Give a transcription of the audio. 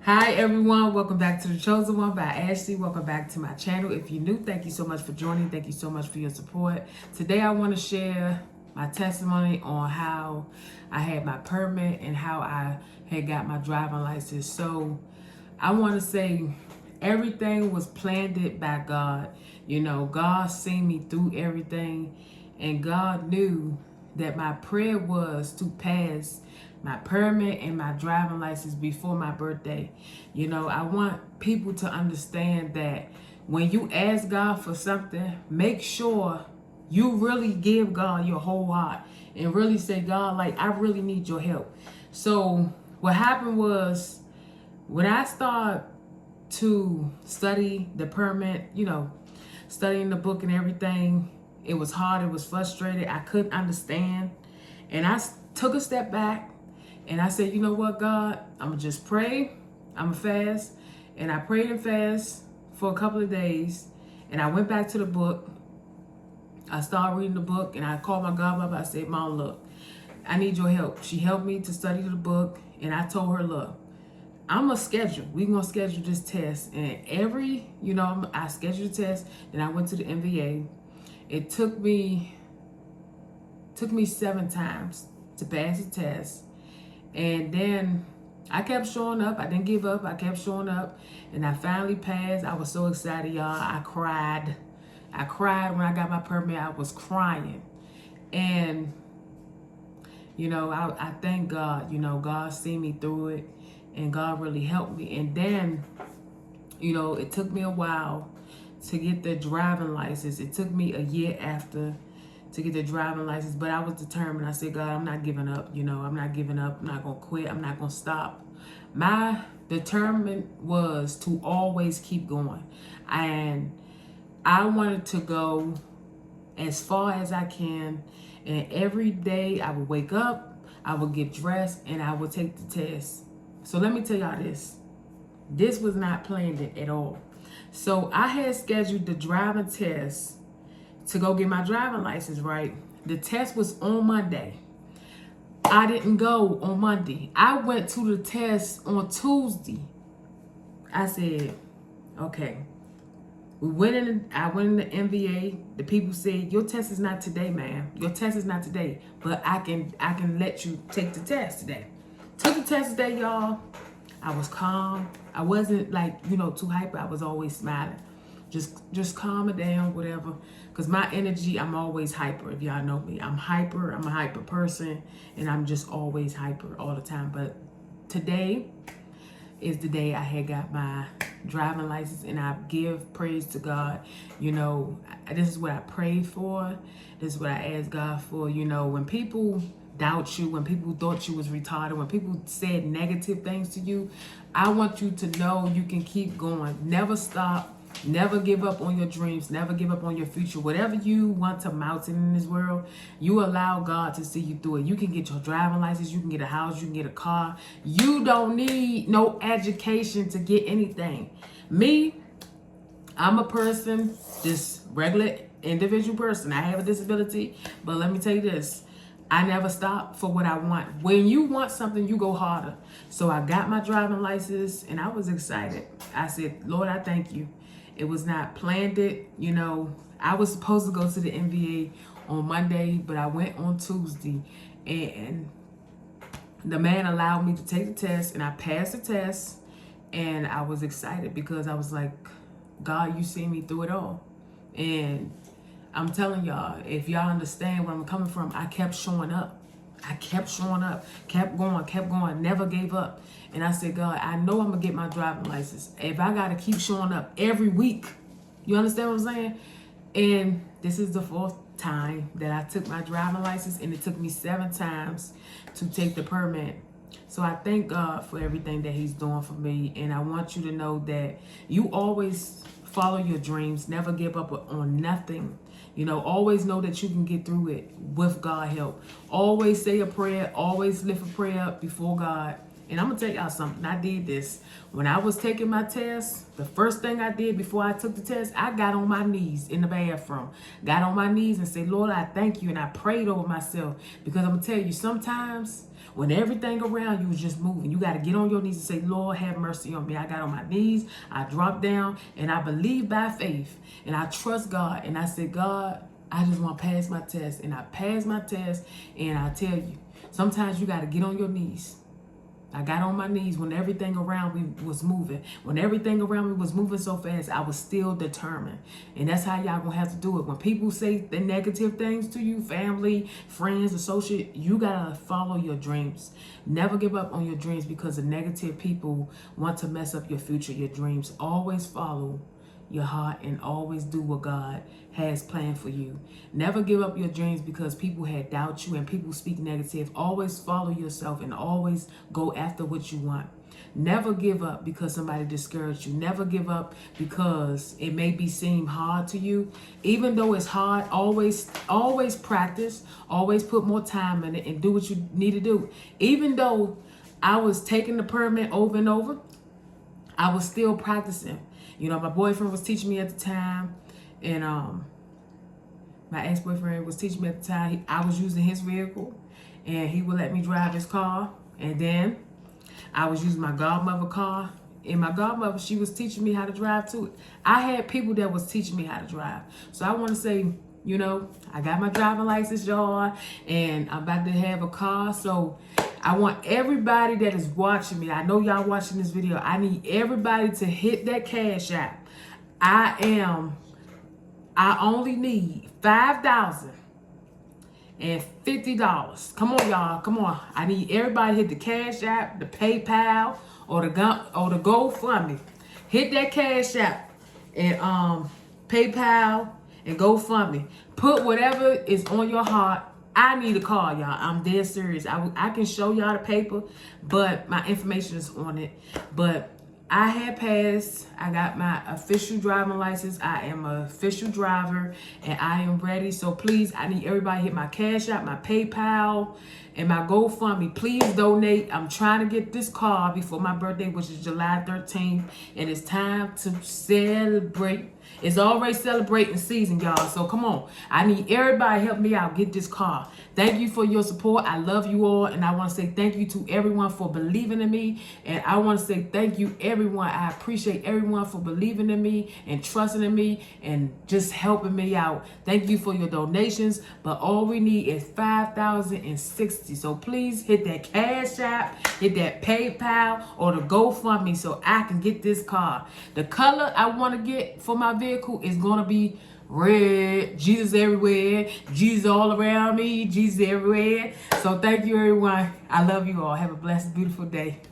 Hi everyone, welcome back to The Chosen One by Ashley. Welcome back to my channel. If you're new, thank you so much for joining. Thank you so much for your support. Today I want to share my testimony on how I had my permit and how I had got my driving license. So I want to say everything was planned by God. You know, God seen me through everything, and God knew that my prayer was to pass my permit and my driving license before my birthday. You know, I want people to understand that when you ask God for something, make sure you really give God your whole heart and really say, God, like, I really need your help. So what happened was, when I started to study the permit, studying the book and everything, it was hard, it was frustrated, I couldn't understand. And took a step back and I said, you know what, God, I'm gonna just pray, I'm gonna fast. And I prayed and fast for a couple of days, and I went back to the book. I started reading the book, and I called my godmother. I said, Mom, look, I need your help. She helped me to study the book, and I told her, look, I'm gonna schedule. We're gonna schedule this test, and I scheduled the test. Then I went to the MVA. It took me 7 times to pass the test, and then I kept showing up. I didn't give up. I kept showing up, and I finally passed. I was so excited, y'all. I cried. I cried when I got my permit. I was crying, and I thank God. God seen me through it, and God really helped me. And then, it took me a while to get the driving license. It took me a year after to get the driving license, but I was determined. I said, God, I'm not giving up. I'm not giving up. I'm not going to quit. I'm not going to stop. My determination was to always keep going. And I wanted to go as far as I can. And every day I would wake up, I would get dressed, and I would take the test. So let me tell y'all this. This was not planned at all. So I had scheduled the driving test to go get my driving license, right? The test was on Monday. I didn't go on Monday. I went to the test on Tuesday. I said, okay. I went in the MVA. The people said, your test is not today, ma'am. Your test is not today, but I can let you take the test today. Took the test today, y'all. I was calm. I wasn't too hyper. I was always smiling. Just calm it down, whatever. Because my energy, I'm always hyper. If y'all know me, I'm hyper. I'm a hyper person, and I'm just always hyper all the time. But today is the day I had got my driving license, and I give praise to God. This is what I prayed for. This is what I asked God for. When people doubt you, when people thought you was retarded, when people said negative things to you, I want you to know you can keep going. Never stop. Never give up on your dreams. Never give up on your future. Whatever you want to mountain in this world, you allow God to see you through it. You can get your driving license. You can get a house. You can get a car. You don't need no education to get anything. Me, I'm a person, just regular individual person. I have a disability, but let me tell you this. I never stop for what I want. When you want something, you go harder. So I got my driving license, and I was excited. I said, Lord, I thank you. It was not planned I was supposed to go to the MVA on Monday, but I went on Tuesday, and the man allowed me to take the test, and I passed the test, and I was excited because I was like, God, you see me through it all. And I'm telling y'all, if y'all understand where I'm coming from, I kept showing up. I kept showing up, kept going, never gave up. And I said, God, I know I'm going to get my driving license. If I got to keep showing up every week, you understand what I'm saying? And this is the 4th time that I took my driving license, and it took me 7 times to take the permit. So I thank God for everything that he's doing for me. And I want you to know that you always follow your dreams. Never give up on nothing. Always know that you can get through it with God's help. Always say a prayer. Always lift a prayer up before God. And I'm going to tell y'all something. I did this. When I was taking my test, the first thing I did before I took the test, I got on my knees in the bathroom. Got on my knees and said, Lord, I thank you. And I prayed over myself. Because I'm going to tell you, sometimes when everything around you is just moving, you got to get on your knees and say, Lord, have mercy on me. I got on my knees. I dropped down. And I believe by faith. And I trust God. And I said, God, I just want to pass my test. And I passed my test. And I tell you, sometimes you got to get on your knees. I got on my knees when everything around me was moving. When everything around me was moving so fast, I was still determined. And that's how y'all gonna have to do it. When people say the negative things to you, family, friends, associate, you gotta follow your dreams. Never give up on your dreams because the negative people want to mess up your future, your dreams. Always follow your heart and always do what God has planned for you. Never give up your dreams because people had doubt you and people speak negative. Always follow yourself and always go after what you want. Never give up because somebody discouraged you. Never give up because it may seem hard to you. Even though it's hard, always practice. Always put more time in it and do what you need to do. Even though I was taking the permit over and over, I was still practicing. You know, my boyfriend was teaching me at the time, and my ex-boyfriend was teaching me at the time. I was using his vehicle, and he would let me drive his car. And then I was using my godmother car, and my godmother, she was teaching me how to drive too. I had people that was teaching me how to drive. So I want to say, you know, I got my driving license, y'all, and I'm about to have a car. So I want everybody that is watching me, I know y'all watching this video, I need everybody to hit that Cash App. I only need $5,050. Come on, y'all, come on. I need everybody to hit the Cash App, the PayPal, or the GoFundMe. Hit that Cash App and PayPal and GoFundMe. Put whatever is on your heart. I need a car, y'all. I'm dead serious. I can show y'all the paper, but my information is on it. But I had passed. I got my official driving license. I am an official driver, and I am ready. So please, I need everybody to hit my Cash App, my PayPal, and my GoFundMe. Please donate. I'm trying to get this car before my birthday, which is July 13th, and it's time to celebrate. It's already celebrating season, y'all. So come on. I need everybody to help me out get this car. Thank you for your support. I love you all. And I want to say thank you to everyone for believing in me. And I want to say thank you, everyone. I appreciate everyone for believing in me and trusting in me and just helping me out. Thank you for your donations. But all we need is $5,060. So please hit that Cash App, hit that PayPal, or the GoFundMe so I can get this car. The color I want to get for my vehicle is going to be red. Jesus everywhere. Jesus all around me. Jesus everywhere. So thank you, everyone. I love you all. Have a blessed, beautiful day.